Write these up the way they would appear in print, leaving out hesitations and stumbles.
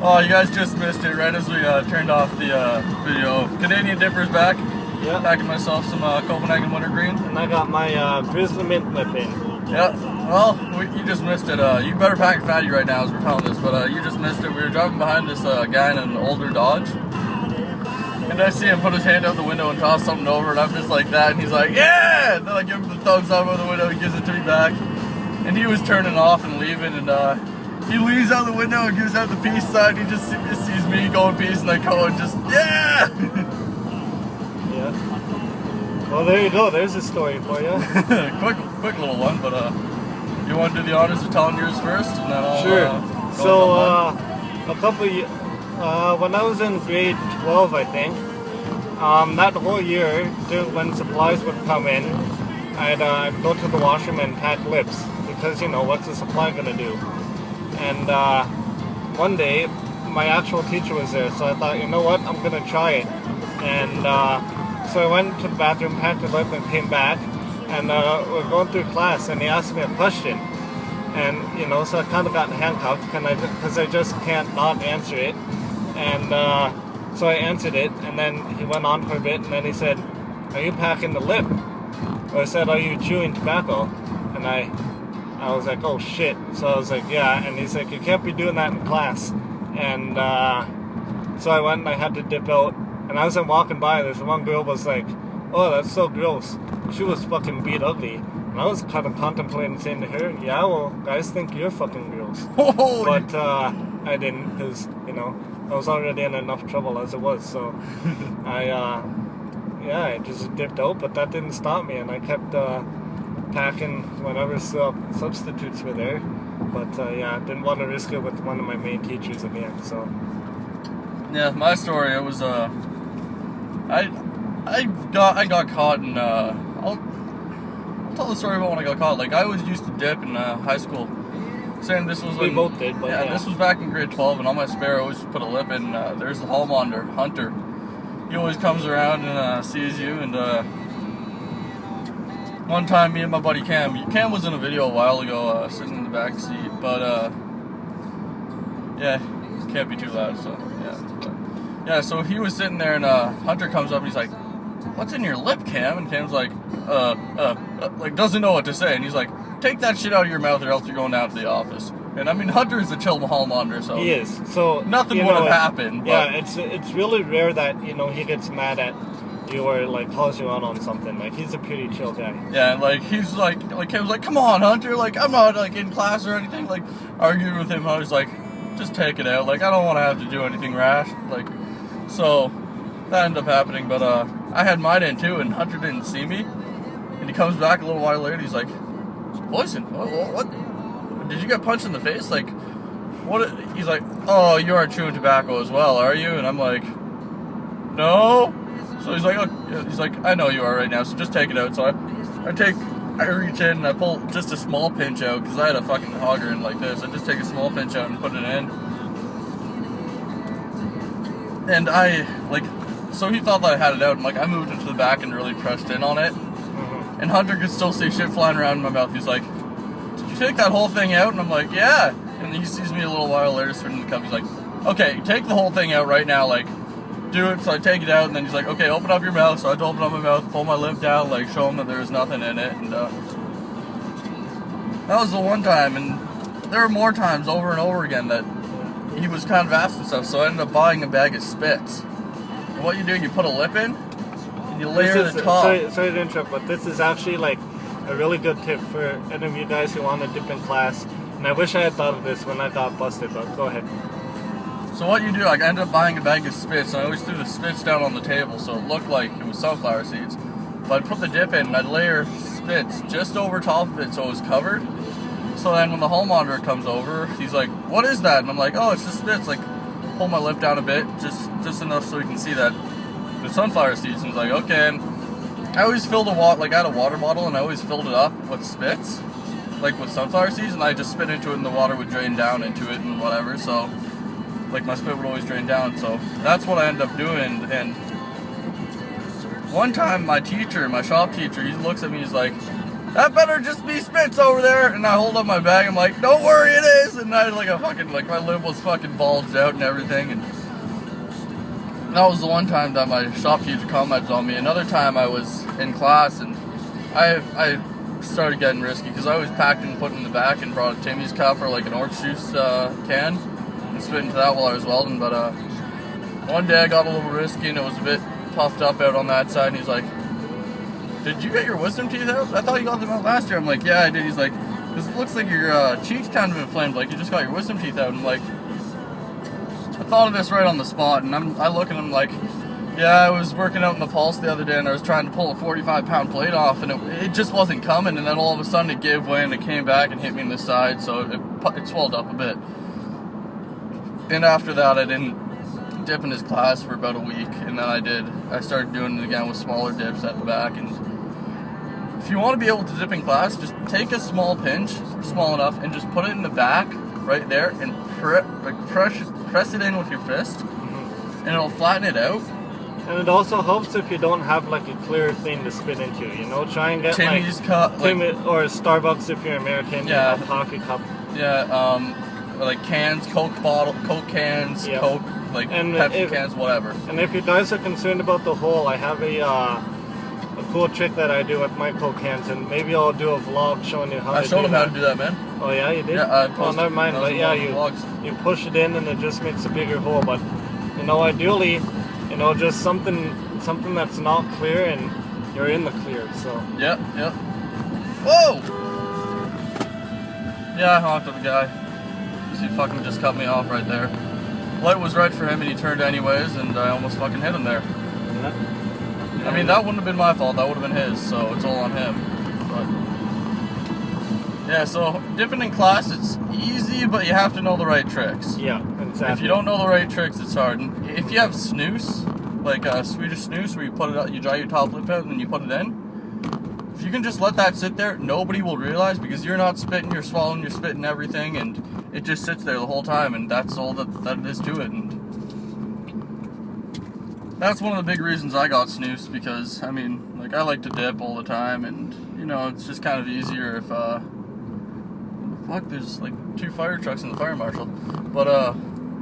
Oh, you guys just missed it right as we turned off the video. Canadian Dipper's back. Yeah. Packing myself some Copenhagen Wintergreen. And I got my Grizzly Mint Lip in. Yeah. Well, you just missed it. You better pack fatty right now as we're telling this, but you just missed it. We were driving behind this guy in an older Dodge. And I see him put his hand out the window and toss something over, and I'm just like that, and he's like, yeah! And then I give him the thumbs up out the window, he gives it to me back. And he was turning off and leaving, and he leaves out the window and gives out the peace sign. He just sees me going peace, and I go and just, yeah! Yeah. Well, there you go. There's a story for you. quick little one, but you want to do the honors of telling yours first, and then I'll... Sure. So, a couple of when I was in grade 12, I think, that whole year, when supplies would come in, I'd go to the washroom and pack lips, because, you know, what's the supply going to do? And one day, my actual teacher was there, so I thought, you know what, I'm going to try it. And so I went to the bathroom, packed a lip, and came back, and we're going through class, and he asked me a question. And, you know, so I kind of got handcuffed, because I just can't not answer it. And so I answered it, and then he went on for a bit, and then he said, are you packing the lip? Or I said, are you chewing tobacco? And I was like, oh shit. So I was like, yeah. And he's like, you can't be doing that in class. And so I went and I had to dip out. And as I'm walking by, there's one girl was like, oh, that's so gross. She was fucking beat ugly. And I was kind of contemplating saying to her, yeah, well, guys think you're fucking gross. But I didn't, because, you know, I was already in enough trouble as it was, so I just dipped out, but that didn't stop me, and I kept packing whenever substitutes were there, but I didn't want to risk it with one of my main teachers again, so. Yeah, my story, it was, I got caught in, I'll tell the story about when I got caught. Like, I was used to dip in high school. Saying this was we both did, but yeah, this was back in grade 12, and on my spare I always put a lip in. There's the hallmonder, Hunter. He always comes around and sees you, and one time me and my buddy Cam was in a video a while ago, sitting in the back seat, but yeah, can't be too loud, so yeah, so he was sitting there, and Hunter comes up and he's like, what's in your lip, Cam? And Cam's like, like doesn't know what to say, and he's like, take that shit out of your mouth or else you're going down to the office. And I mean, Hunter's a chill hallmonder, so he is. So nothing would have happened. Yeah, it's really rare that, you know, he gets mad at you or like calls you out on something. Like, he's a pretty chill guy. Yeah, and like he's like Cam's like, come on, Hunter, like I'm not like in class or anything. Like arguing with him, Hunter's like, just take it out. Like, I don't want to have to do anything rash. Like, so that ended up happening. But I had mine in too, and Hunter didn't see me. And he comes back a little while later. He's like, Boyson, what? Did you get punched in the face? Like, what? He's like, oh, you aren't chewing tobacco as well, are you? And I'm like, no. So he's like, oh, he's like, I know you are right now, so just take it out. So I reach in and I pull just a small pinch out, because I had a fucking hogger in like this. I just take a small pinch out and put it in. And so he thought that I had it out, and like I moved it to the back and really pressed in on it. And Hunter could still see shit flying around in my mouth. He's like, did you take that whole thing out? And I'm like, yeah. And he sees me a little while later spitting in the cup. He's like, okay, take the whole thing out right now. Like, do it. So I take it out, and then he's like, okay, open up your mouth. So I had to open up my mouth, pull my lip down, like show him that there was nothing in it. And that was the one time. And there were more times over and over again that he was kind of asking stuff. So I ended up buying a bag of spits. And what you do, you put a lip in, you layer the top. Sorry to interrupt, but this is actually like a really good tip for any of you guys who want to dip in class. And I wish I had thought of this when I got busted, but go ahead. So what you do, like I ended up buying a bag of spits, and I always threw the spits down on the table so it looked like it was sunflower seeds. But I'd put the dip in and I'd layer spits just over top of it so it was covered. So then when the hallmonder comes over, he's like, what is that? And I'm like, oh, it's just spits. Like, pull my lip down a bit, just enough so you can see that the sunflower seeds. And he's like, okay. And I always filled I had a water bottle, and I always filled it up with spits, like with sunflower seeds, and I just spit into it, and the water would drain down into it and whatever. So, like, my spit would always drain down. So that's what I ended up doing. And one time, my shop teacher, he looks at me, he's like, that better just be Spitz over there. And I hold up my bag. I'm like, don't worry, it is. And I like a fucking, like my lip was fucking bulged out and everything. And that was the one time that my shop teacher commented on me. Another time I was in class and I started getting risky because I always packed and put in the back and brought a Timmy's cup or like an orange juice can and spit into that while I was welding. But one day I got a little risky and it was a bit puffed up out on that side. And he's like, did you get your wisdom teeth out? I thought you got them out last year. I'm like, yeah, I did. He's like, because it looks like your cheeks kind of inflamed, like you just got your wisdom teeth out. And I'm like, I thought of this right on the spot, and I look at him like, yeah, I was working out in the Pulse the other day, and I was trying to pull a 45-pound plate off, and it just wasn't coming, and then all of a sudden it gave way, and it came back and hit me in the side, so it swelled up a bit. And after that, I didn't dip in his class for about a week, and then I started doing it again with smaller dips at the back. And if you want to be able to dip in class, just take a small pinch, small enough, and just put it in the back right there, and press it in with your fist, and it'll flatten it out. And it also helps if you don't have like a clear thing to spit into, you know? Try and get Timmy's cup, or Starbucks if you're American, yeah, you know, pocket cup. Yeah, like cans, Coke cans, yeah. Coke, like and Pepsi cans, whatever. And if you guys are concerned about the hole, I have a cool trick that I do with my Coke cans, and maybe I'll do a vlog showing you how to do that. I showed him how to do that, man. Oh yeah, you did? Yeah, oh, never mind, but yeah, you push it in and it just makes a bigger hole, but, you know, ideally, you know, just something that's not clear and you're in the clear, so. Yep. Whoa! Yeah, I honked at the guy. He fucking just cut me off right there. Light was right for him and he turned anyways, and I almost fucking hit him there. Yeah. I mean, that wouldn't have been my fault, that would have been his, so it's all on him. But yeah, so dipping in class, it's easy, but you have to know the right tricks. Yeah, exactly. If you don't know the right tricks, it's hard. And if you have snooze, like Swedish snooze, where you put it out, you dry your top lip out and then you put it in, if you can just let that sit there, nobody will realize, because you're not spitting, you're swallowing, you're spitting everything, and it just sits there the whole time, and that's all that it is to it. And that's one of the big reasons I got snooze, because, I mean, like, I like to dip all the time, and, you know, it's just kind of easier if, fuck, there's like 2 fire trucks and the fire marshal. But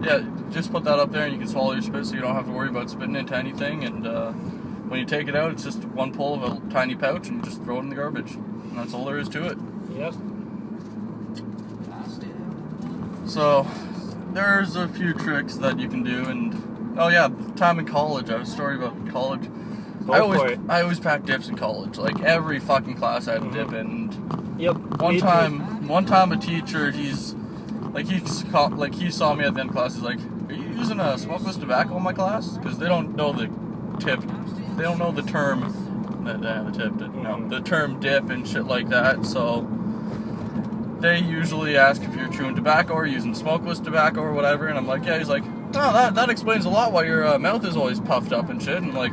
yeah, just put that up there and you can swallow your spit, so you don't have to worry about spitting into anything. And when you take it out, it's just one pull of a tiny pouch and you just throw it in the garbage. And that's all there is to it. Yep. So there's a few tricks that you can do. And oh yeah, time in college. I have a story about college. I always pack dips in college. Like every fucking class I had a dip in. Yep. One time a teacher, he saw me at the end of class. He's like, "Are you using a smokeless tobacco in my class?" Because they don't know the tip, they don't know the term, the term dip and shit like that. So they usually ask if you're chewing tobacco or using smokeless tobacco or whatever. And I'm like, yeah. He's like, oh, that explains a lot why your mouth is always puffed up and shit. And like,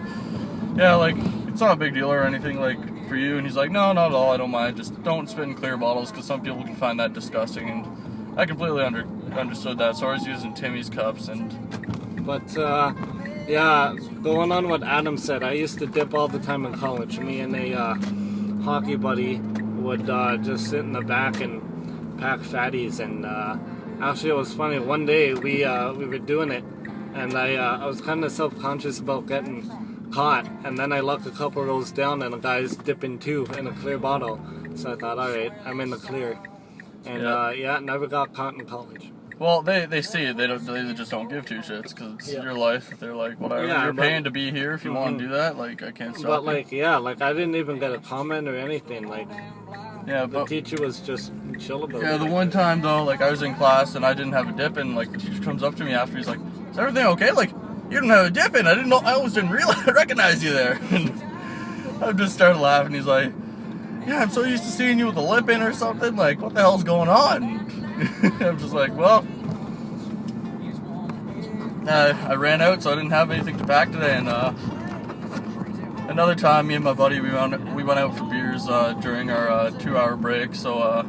yeah, like it's not a big deal or anything like for you. And he's like, no, not at all. I don't mind. Just don't spit in clear bottles because some people can find that disgusting. And I completely understood that. So I was using Timmy's cups But yeah, going on what Adam said, I used to dip all the time in college. Me and a hockey buddy would just sit in the back and pack fatties. And actually, it was funny. One day we were doing it, and I was kind of self-conscious about getting caught. And then I looked a couple rows down, and the guy's dipping too in a clear bottle. So I thought, all right, I'm in the clear. And yeah, never got caught in college. Well, they see it. They just don't give two shits because it's your life. They're like, whatever. Yeah, you're paying to be here. If you want to do that, like I can't stop. But like, yeah, like I didn't even get a comment or anything. Like, yeah, the teacher was just chill about it. Yeah, the one time though, like I was in class and I didn't have a dip, and like the teacher comes up to me after. He's like, "Is everything okay? Like, you didn't have a dip in. I didn't know. I almost didn't recognize you there." And I just started laughing. He's like, "Yeah, I'm so used to seeing you with a lip in or something. Like, what the hell's going on?" I'm just like, well, I ran out, so I didn't have anything to pack today. And another time, me and my buddy, we went out for beers during our 2-hour break. So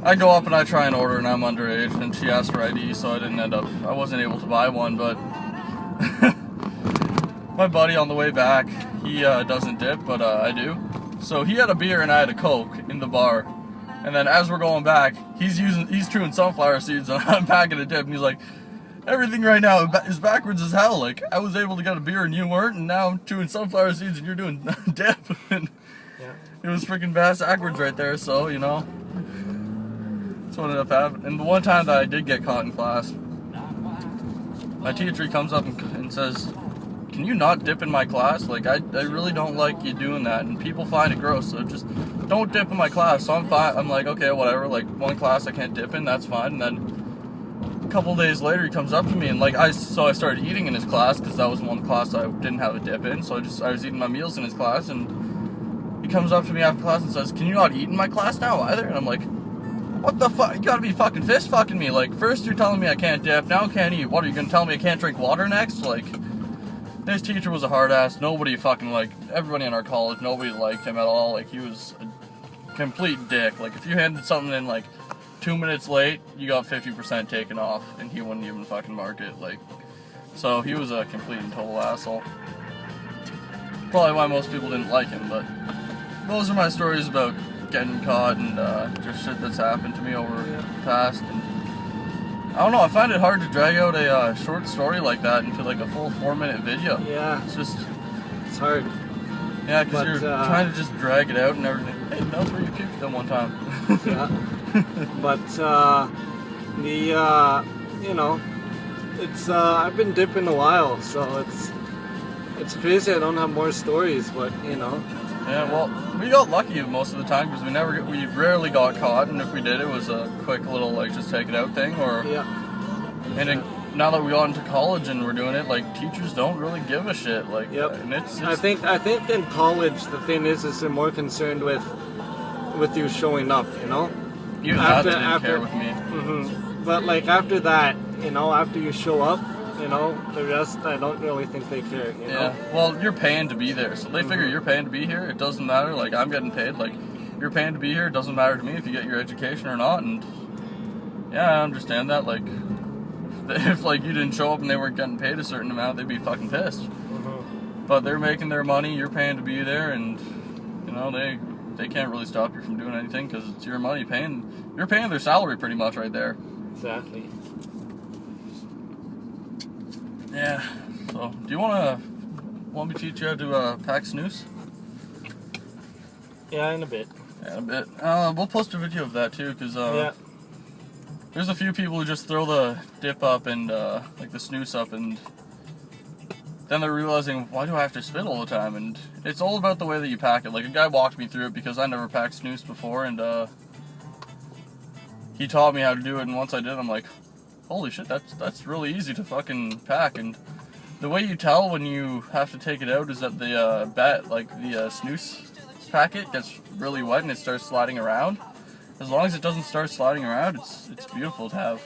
I go up and I try and order, and I'm underage, and she asked for ID, so I wasn't able to buy one. But my buddy on the way back, he doesn't dip, but I do. So he had a beer and I had a Coke in the bar. And then as we're going back, he's chewing sunflower seeds and I'm packing a dip. And he's like, everything right now is backwards as hell. Like, I was able to get a beer and you weren't, and now I'm chewing sunflower seeds and you're doing dip. And it was freaking backwards right there, so, you know. That's what ended up happening. And the one time that I did get caught in class, my teacher comes up and says, can you not dip in my class? Like, I really don't like you doing that, and people find it gross, so just don't dip in my class. So I'm fine. I'm like, okay, whatever. Like, one class I can't dip in, that's fine. And then a couple days later, he comes up to me, and like, I started eating in his class, because that was one class I didn't have a dip in, so I was eating my meals in his class, and he comes up to me after class and says, can you not eat in my class now either? And I'm like, what the fuck? You gotta be fucking fist fucking me. Like, first you're telling me I can't dip, now I can't eat. What, are you gonna tell me I can't drink water next? Like, this teacher was a hard ass. Nobody fucking everybody in our college, nobody liked him at all. Like, he was a complete dick. Like, if you handed something in like 2 minutes late, you got 50% taken off, and he wouldn't even fucking mark it. Like, so he was a complete and total asshole. Probably why most people didn't like him, but those are my stories about getting caught and just shit that's happened to me over the past. And I don't know, I find it hard to drag out a short story like that into like a full 4-minute video. Yeah. It's hard. Yeah, because you're trying to just drag it out and everything. Hey, that's where you puked them one time. Yeah. But, you know, it's, I've been dipping a while, so it's crazy I don't have more stories, but, you know. Yeah, well, we got lucky most of the time because we rarely got caught, and if we did, it was a quick little like just take it out thing. Or and now that we got into college and we're doing it, like teachers don't really give a shit. Like, and it's I think in college the thing is they're more concerned with you showing up. You know, even that didn't care with me. Mm-hmm. But like after that, you know, after you show up. You know, the rest, I don't really think they care, you know? Well, you're paying to be there, so they figure you're paying to be here, it doesn't matter, like, I'm getting paid, like, you're paying to be here, it doesn't matter to me if you get your education or not, and, yeah, I understand that, like, if, like, you didn't show up and they weren't getting paid a certain amount, they'd be fucking pissed. Mm-hmm. But they're making their money, you're paying to be there, and, you know, they can't really stop you from doing anything, because it's your money you're paying their salary pretty much right there. Exactly. Yeah, so, do you want me to teach you how to pack snooze? Yeah, in a bit. Yeah, in a bit. We'll post a video of that too, because there's a few people who just throw the dip up and, like the snooze up, and then they're realizing, why do I have to spit all the time? And it's all about the way that you pack it. Like, a guy walked me through it because I never packed snooze before, and he taught me how to do it, and once I did, I'm like, holy shit, that's really easy to fucking pack. And the way you tell when you have to take it out is that the snooze packet gets really wet and it starts sliding around. As long as it doesn't start sliding around, it's beautiful to have.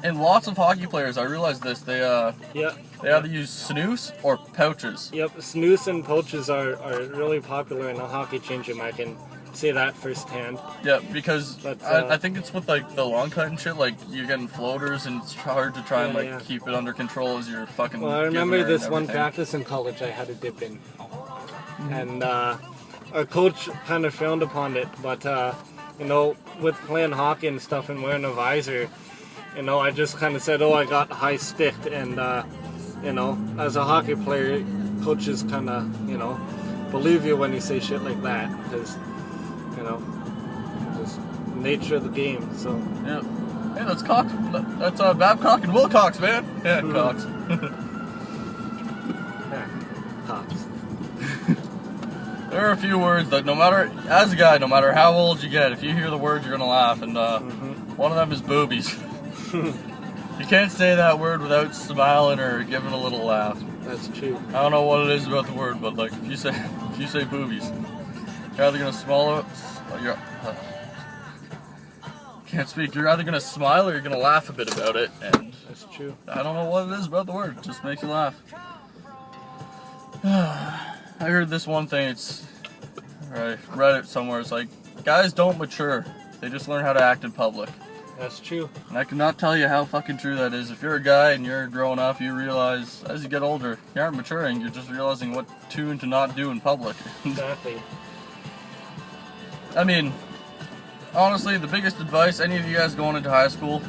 And lots of hockey players, I realized this, they either use snooze or pouches. Yep, snooze and pouches are really popular in the hockey change room. I can say that firsthand. Yeah, because I think it's with like the long cut and shit, like you're getting floaters and it's hard to try and keep it under control as you're fucking. Well, I remember this one practice in college I had to dip in, and our coach kind of frowned upon it, but you know, with playing hockey and stuff and wearing a visor, you know, I just kind of said, oh, I got high sticked, and you know, as a hockey player, coaches kind of, you know, believe you when you say shit like that, because, you know, just nature of the game. So yeah, hey, that's Cox. That's Babcock and Wilcox, man. Yeah, Cox. Yeah, Cox. There are a few words that as a guy, no matter how old you get, if you hear the word, you're gonna laugh, and one of them is boobies. You can't say that word without smiling or giving a little laugh. That's true. I don't know what it is about the word, but like if you say boobies, you're either gonna swallow. Can't speak. You're either gonna smile or you're gonna laugh a bit about it, and that's true. I don't know what it is about the word. It just makes you laugh. I heard this one thing. I read it somewhere. It's like guys don't mature; they just learn how to act in public. That's true. And I cannot tell you how fucking true that is. If you're a guy and you're growing up, you realize as you get older, you aren't maturing. You're just realizing what to and to not do in public. Exactly. I mean, honestly, the biggest advice, any of you guys going into high school,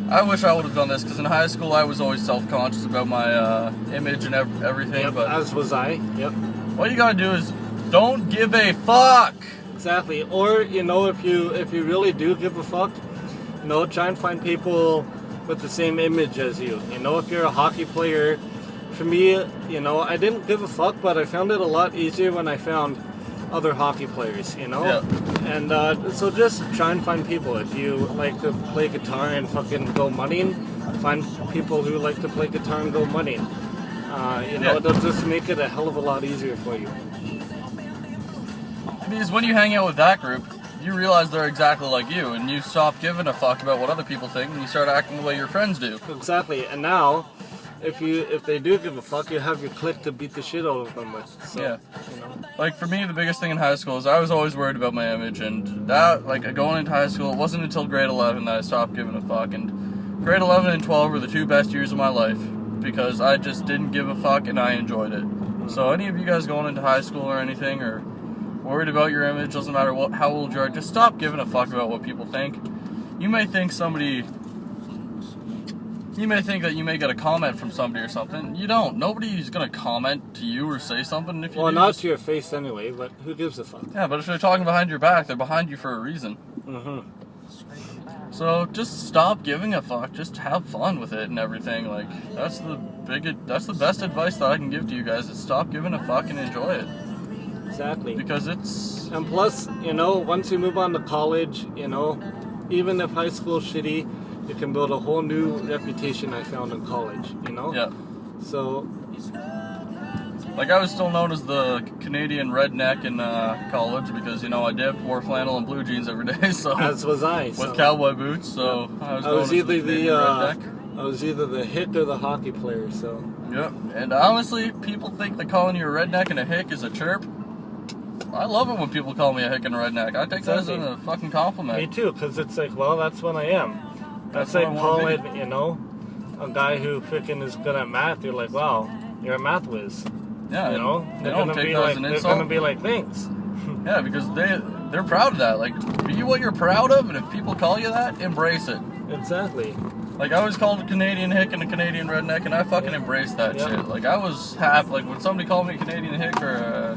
I wish I would have done this, because in high school I was always self-conscious about my image and everything. Yep, but as was I. Yep. what you gotta do is don't give a fuck. Exactly. Or, you know, if you really do give a fuck, you know, try and find people with the same image as you. You know, if you're a hockey player, for me, you know, I didn't give a fuck, but I found it a lot easier when I found other hockey players, you know? Yeah. And so just try and find people. If you like to play guitar and fucking go moneying, find people who like to play guitar and go moneying. You know, it'll just make it a hell of a lot easier for you. Because when you hang out with that group, you realize they're exactly like you, and you stop giving a fuck about what other people think, and you start acting the way your friends do. Exactly. And now, if they do give a fuck, you have your clique to beat the shit out of them with. So, Yeah. You know. Like, for me, the biggest thing in high school is I was always worried about my image, and that, like, going into high school, it wasn't until grade 11 that I stopped giving a fuck, and grade 11 and 12 were the two best years of my life, because I just didn't give a fuck, and I enjoyed it. So any of you guys going into high school or anything, or worried about your image, doesn't matter how old you are, just stop giving a fuck about what people think. You may think that you may get a comment from somebody or something. You don't. Nobody's gonna comment to you or say something. If you Well, do, not to your face anyway, but who gives a fuck? Yeah, but if they're talking behind your back, they're behind you for a reason. Mm-hmm. So just stop giving a fuck. Just have fun with it and everything. Like, that's the best advice that I can give to you guys, is stop giving a fuck and enjoy it. Exactly. Because it's... And plus, you know, once you move on to college, you know, even if high school's shitty, you can build a whole new reputation, I found, in college, you know? Yeah. So... Like, I was still known as the Canadian redneck in college because, you know, I dipped, wore flannel and blue jeans every day, so... As was I. With cowboy boots, so I was known as the Canadian redneck. I was either the hick or the hockey player, so... Yep, and honestly, people think that calling you a redneck and a hick is a chirp. I love it when people call me a hick and a redneck. I take that as a fucking compliment. Me too, because it's like, well, that's what I am. That's what like I wanna calling, you know, a guy who freaking is good at math, you're like, wow, you're a math whiz. Yeah, You know? they don't take that as an They're insult. gonna be like, thanks. Yeah, because they're proud of that. Like, be what you're proud of, and if people call you that, embrace it. Exactly. Like, I was called a Canadian hick and a Canadian redneck, and I fucking embraced that shit. Like, I was happy. Like, when somebody called me a Canadian hick or a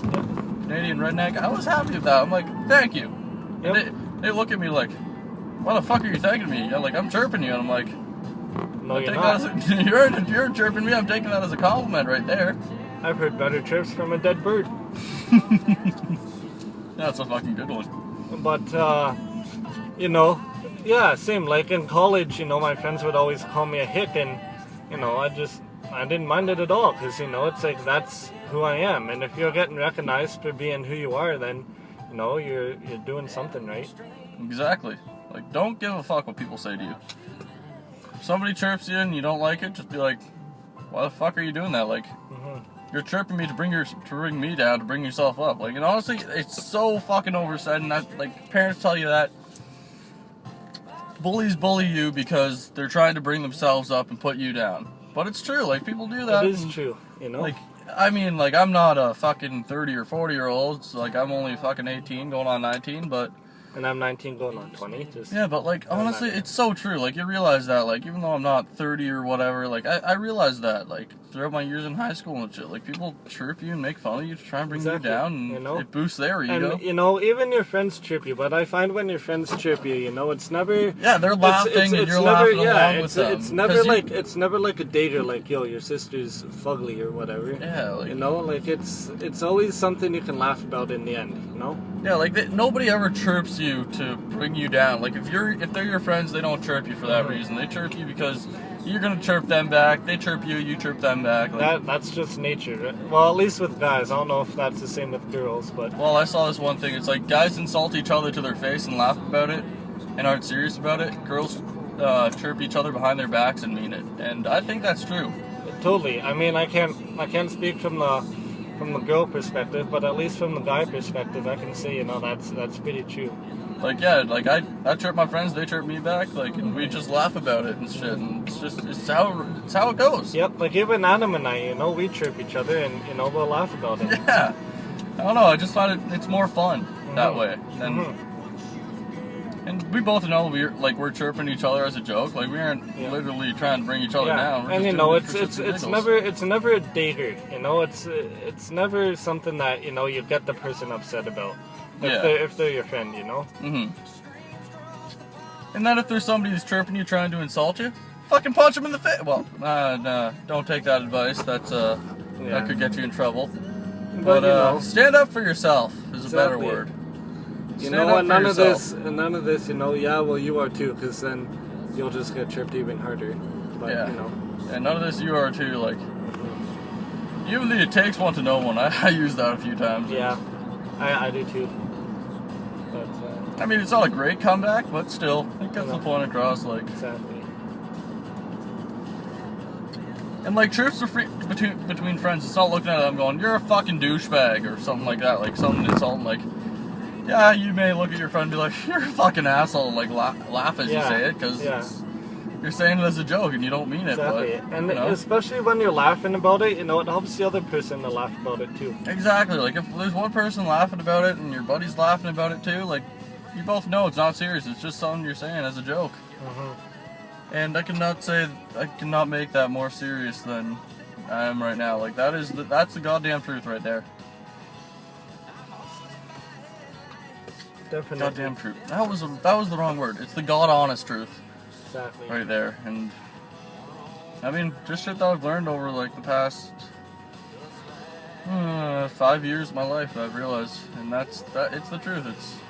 Canadian redneck, I was happy with that. I'm like, thank you. Yep. And they look at me like, why the fuck are you thanking me? Like, I'm chirping you, and I'm like, No, you're not. you're chirping me, I'm taking that as a compliment right there. I've heard better chirps from a dead bird. That's a fucking good one. But, you know, yeah, same. Like in college, you know, my friends would always call me a hick, and, you know, I didn't mind it at all, because, you know, it's like, that's who I am. And if you're getting recognized for being who you are, then, you know, you're doing something right. Exactly. Like, don't give a fuck what people say to you. If somebody chirps you and you don't like it, just be like, why the fuck are you doing that? Like, you're chirping me to bring me down, to bring yourself up. Like, and honestly, it's so fucking oversaid, and that, like, parents tell you that bullies bully you because they're trying to bring themselves up and put you down. But it's true, like, people do that. It is true, you know? Like, I mean, like, I'm not a fucking 30 or 40-year-old, so, like, I'm only fucking 18, going on 19, but... And I'm 19 going on 20. Yeah, but, like, honestly, it's so true. Like, you realize that, like, even though I'm not 30 or whatever, like, I realize that, like, throughout my years in high school and shit, like, people chirp you and make fun of you to try and bring you down, and you know? it boosts their ego. And, you know, even your friends chirp you, but I find when your friends chirp you, you know, it's never... Yeah, they're laughing and you're laughing along with them. It's never like a digger, like, yo, your sister's fugly or whatever. Yeah, like... You know, like, it's always something you can laugh about in the end, you know? Yeah, like, nobody ever chirps you to bring you down. Like, if they're your friends, they don't chirp you for that reason. They chirp you because you're gonna chirp them back. They chirp you, you chirp them back. Like, that's just nature. Right? Well, at least with guys. I don't know if that's the same with girls, but... Well, I saw this one thing. It's like, guys insult each other to their face and laugh about it and aren't serious about it. Girls chirp each other behind their backs and mean it. And I think that's true. Totally. I mean, I can't speak from the girl perspective, but at least from the guy perspective, I can say, you know, that's pretty true. like, yeah, like I chirp my friends, they chirp me back, like, and we just laugh about it and shit, and it's how it goes. Yep, like even Adam and I, we chirp each other and, we'll laugh about it. Yeah. I don't know, I just find it's more fun that way. And we both know we're chirping each other as a joke. Like, we aren't literally trying to bring each other down. We're and it's never a dater. It's never something that you get the person upset about. If they're your friend, Mm-hmm. And then if there's somebody who's chirping you, trying to insult you, fucking punch them in the face. Well, nah, don't take that advice. That's that could get you in trouble. But stand up for yourself is a better word. None of this, well, you are too, because then you'll just get chirped even harder. But, And none of this, you are too, like, even the it takes one to know one. I use that a few times. Yeah, I do too. But, I mean, it's not a great comeback, but still, it gets the point across, like. Exactly. And, like, chirps between friends, it's not looking at them going, you're a fucking douchebag, or something like that, like, something insulting, like. Yeah, you may look at your friend and be like, you're a fucking asshole, and like laugh as you say it, because you're saying it as a joke and you don't mean it. Exactly. But, and especially when you're laughing about it, it helps the other person to laugh about it too. Exactly. Like, if there's one person laughing about it and your buddy's laughing about it too, like, you both know it's not serious, it's just something you're saying as a joke. And I cannot make that more serious than I am right now. Like, that's the goddamn truth right there. Definitely. Goddamn truth. That was the wrong word. It's the god honest truth. Exactly. Right there. And I mean, just shit that I've learned over like the past 5 years of my life that I've realized, and it's the truth.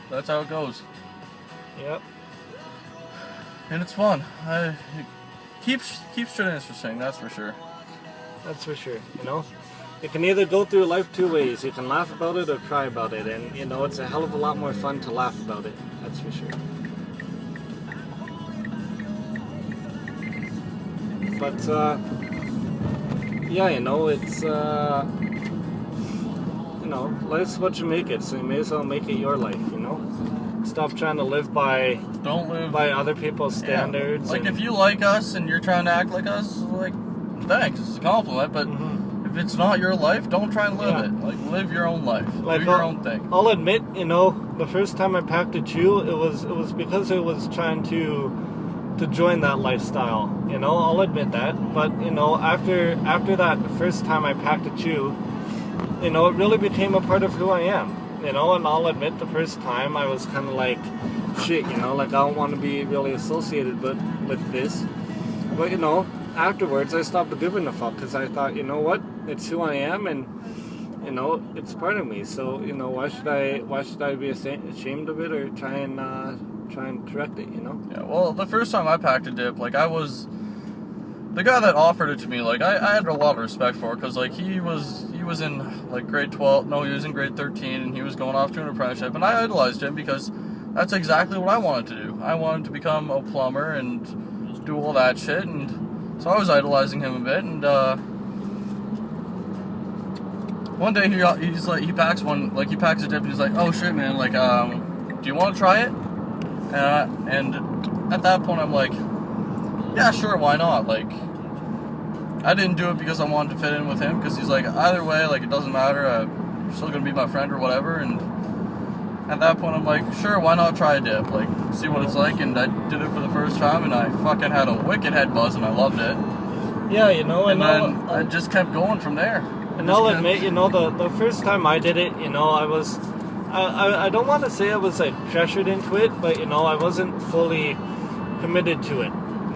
That's how it goes. Yep. And it's fun. It keeps shit interesting. That's for sure. That's for sure. You can either go through life two ways. You can laugh about it or cry about it. And, it's a hell of a lot more fun to laugh about it. That's for sure. But, it's, life's what you make it. So you may as well make it your life, Stop trying to live by other people's standards. Like, if you like us and you're trying to act like us, like, thanks. It's a compliment, but... If it's not your life, don't try and live it. Like, live your own life. Like, do your own thing. I'll admit, the first time I packed a chew, it was because I was trying to join that lifestyle. I'll admit that. But after that first time I packed a chew, it really became a part of who I am. And I'll admit the first time I was kind of like, shit, like I don't want to be really associated with this. But afterwards I stopped giving a fuck because I thought, what? It's who I am, and it's part of me. So why should I be ashamed of it or try and correct it? Yeah. Well, the first time I packed a dip, like, I was the guy that offered it to me. Like, I had a lot of respect for it because like he was in like grade 12. No, he was in grade 13, and he was going off to an apprenticeship, and I idolized him because that's exactly what I wanted to do. I wanted to become a plumber and do all that shit, and so I was idolizing him a bit, and one day he packs a dip, and he's like, oh shit, man, like, do you want to try it? And at that point I'm like, yeah, sure, why not? Like, I didn't do it because I wanted to fit in with him, because he's like, either way, like, it doesn't matter, you're still gonna be my friend or whatever, and at that point I'm like, sure, why not try a dip, like, see what it's like, and I did it for the first time, and I fucking had a wicked head buzz, and I loved it. Yeah, and then I just kept going from there. And I'll admit, the first time I did it, I don't want to say I was like pressured into it, but I wasn't fully committed to it.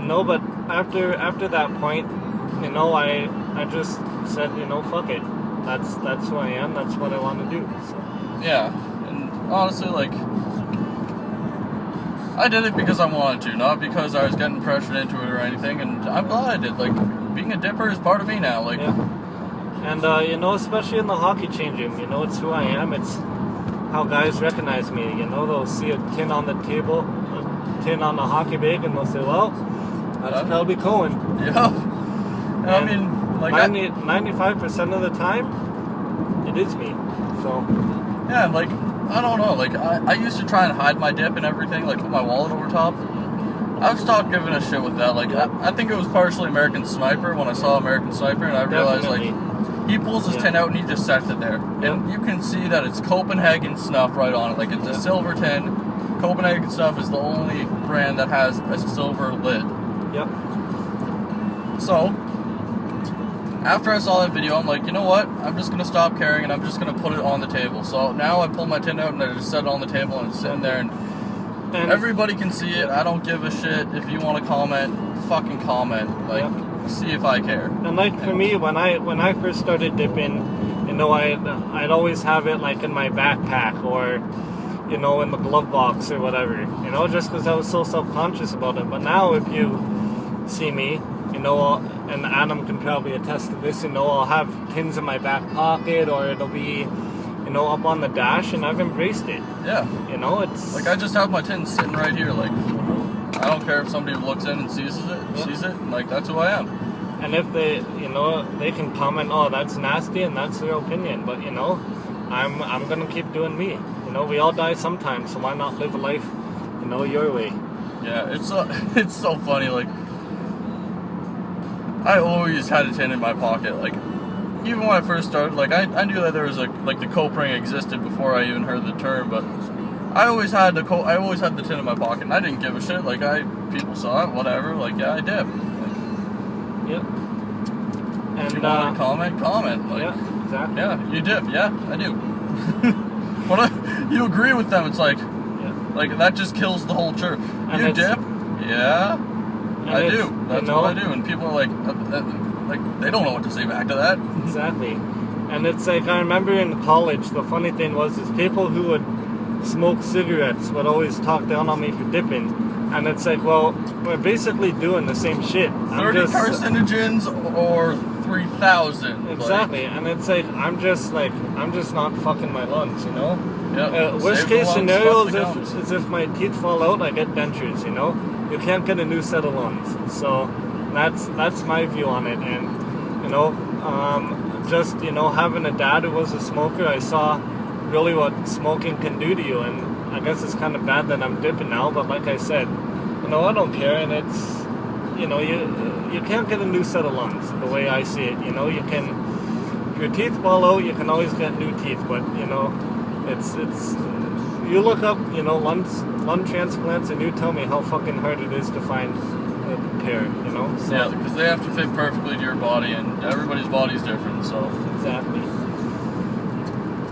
But after that point, I just said, fuck it. That's who I am. That's what I want to do. So. Yeah, and honestly, like, I did it because I wanted to, not because I was getting pressured into it or anything. And I'm glad I did. Like, being a dipper is part of me now. Like. Yeah. And, especially in the hockey change room, it's who I am. It's how guys recognize me. They'll see a tin on the table, a tin on the hockey bag, and they'll say, well, that's probably Cohen. Yeah. I mean, like... 95% of the time, it is me. So... Yeah, like, I don't know, like, I used to try and hide my dip and everything, like, put my wallet over top. I've stopped giving a shit with that. Like, I think it was partially American Sniper when I saw American Sniper, and I realized, like, he pulls his tin out and he just sets it there. And you can see that it's Copenhagen snuff right on it. Like, it's a silver tin. Copenhagen Snuff is the only brand that has a silver lid. Yep. So, after I saw that video, I'm like, you know what? I'm just going to stop caring and I'm just going to put it on the table. So now I pull my tin out and I just set it on the table and it's sitting there and everybody can see it. I don't give a shit. If you want to comment, fucking comment. Like, see if I care. And like for me, when I first started dipping, you know, I'd always have it like in my backpack or, you know, in the glove box or whatever, you know, just because I was so self-conscious about it. But now if you see me, you know, and Adam can probably attest to this, you know, I'll have tins in my back pocket or it'll be, you know, up on the dash, and I've embraced it. Yeah. You know, it's... Like, I just have my tin sitting right here, like, I don't care if somebody looks in and sees it, like, that's who I am. And if they, you know, they can comment, oh, that's nasty, and that's their opinion, but, you know, I'm gonna keep doing me. You know, we all die sometimes, so why not live a life, you know, your way? Yeah, it's so funny, like, I always had a tin in my pocket, like, even when I first started, like, I knew that there was, like the cope ring existed before I even heard the term, but I always had the tin in my pocket, and I didn't give a shit, like, people saw it, whatever, like, yeah, I did. Like, yep. And, if you want to comment, like, yeah, exactly. Yeah, you dip, yeah, I do. When you agree with them, it's like, like, that just kills the whole church. You dip? Yeah, I do. That's what I do. And people are like, they don't know what to say back to that. Exactly. And it's like, I remember in college, the funny thing was, is people who would smoke cigarettes would always talk down on me for dipping. And it's like, well, we're basically doing the same shit. 30 carcinogens or 3,000. Exactly. Like, and it's like, I'm just not fucking my lungs, you know? Yeah. Worst case scenario is if my teeth fall out, I get dentures, you know? You can't get a new set of lungs. So that's my view on it. And, you know, just, you know, having a dad who was a smoker, I saw really what smoking can do to you. And I guess it's kind of bad that I'm dipping now, but like I said, you know, I don't care. And it's, you know, you can't get a new set of lungs the way I see it. You know, you can, if your teeth fall out, you can always get new teeth, but, you know, it's you look up, you know, lung transplants, and you tell me how fucking hard it is to find a pair, you know? So, yeah, because they have to fit perfectly to your body, and everybody's body's different, so. Exactly.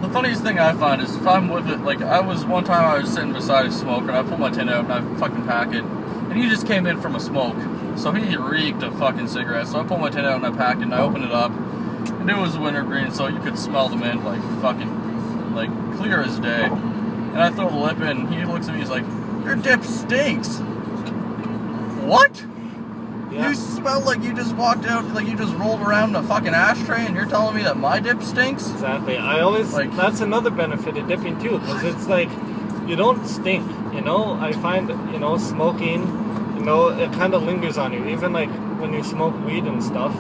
The funniest thing I find is if I'm with it, like, one time I was sitting beside a smoker, and I pulled my tin out, and I fucking pack it, and he just came in from a smoke, so he reeked of fucking cigarettes, so I pulled my tin out, and I packed it, and I opened it up, and it was wintergreen, so you could smell the mint, like, fucking, like, clear as day. And I throw the lip in, and he looks at me, he's like, your dip stinks. What? Yeah. You smell like you just walked out, like you just rolled around in a fucking ashtray, and you're telling me that my dip stinks? Exactly. I always, like, that's another benefit of dipping too, because it's like, you don't stink, you know? I find, you know, smoking, you know, it kind of lingers on you, even like when you smoke weed and stuff,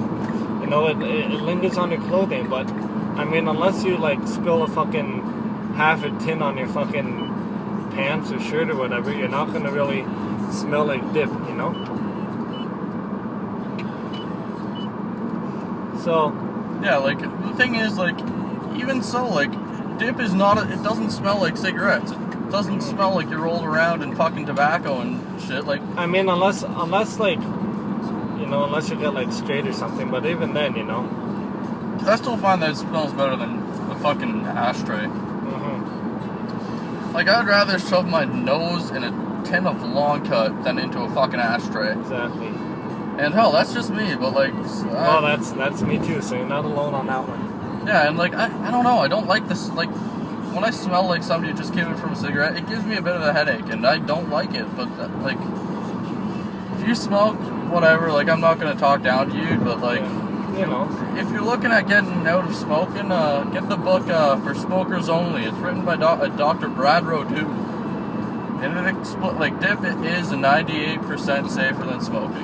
you know, it lingers on your clothing, but, I mean, unless you, like, spill a fucking half a tin on your fucking pants or shirt or whatever, you're not going to really smell like dip, you know? So, yeah, like, the thing is, like, even so, like, dip is not, it doesn't smell like cigarettes. It doesn't smell like you rolled around in fucking tobacco and shit, like. I mean, unless, like, you know, unless you get, like, straight or something, but even then, you know. I still find that it smells better than a fucking ashtray. Like, I'd rather shove my nose in a tin of long cut than into a fucking ashtray. Exactly. And hell, that's just me, but like... well, that's me too, so you're not alone on that one. Yeah, and like, I don't know, I don't like this, like, when I smell like somebody just came in from a cigarette, it gives me a bit of a headache, and I don't like it, but, like, if you smoke, whatever, like, I'm not gonna talk down to you, but like... Yeah. You know, if you're looking at getting out of smoking, get the book For Smokers Only. It's written by Dr. Brad Rodu. And like dip is 98% safer than smoking.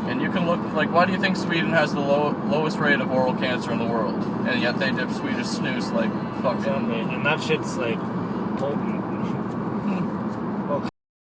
And you can look, like, why do you think Sweden has the lowest rate of oral cancer in the world? And yet they dip Swedish snus like fucking. Exactly. And that shit's like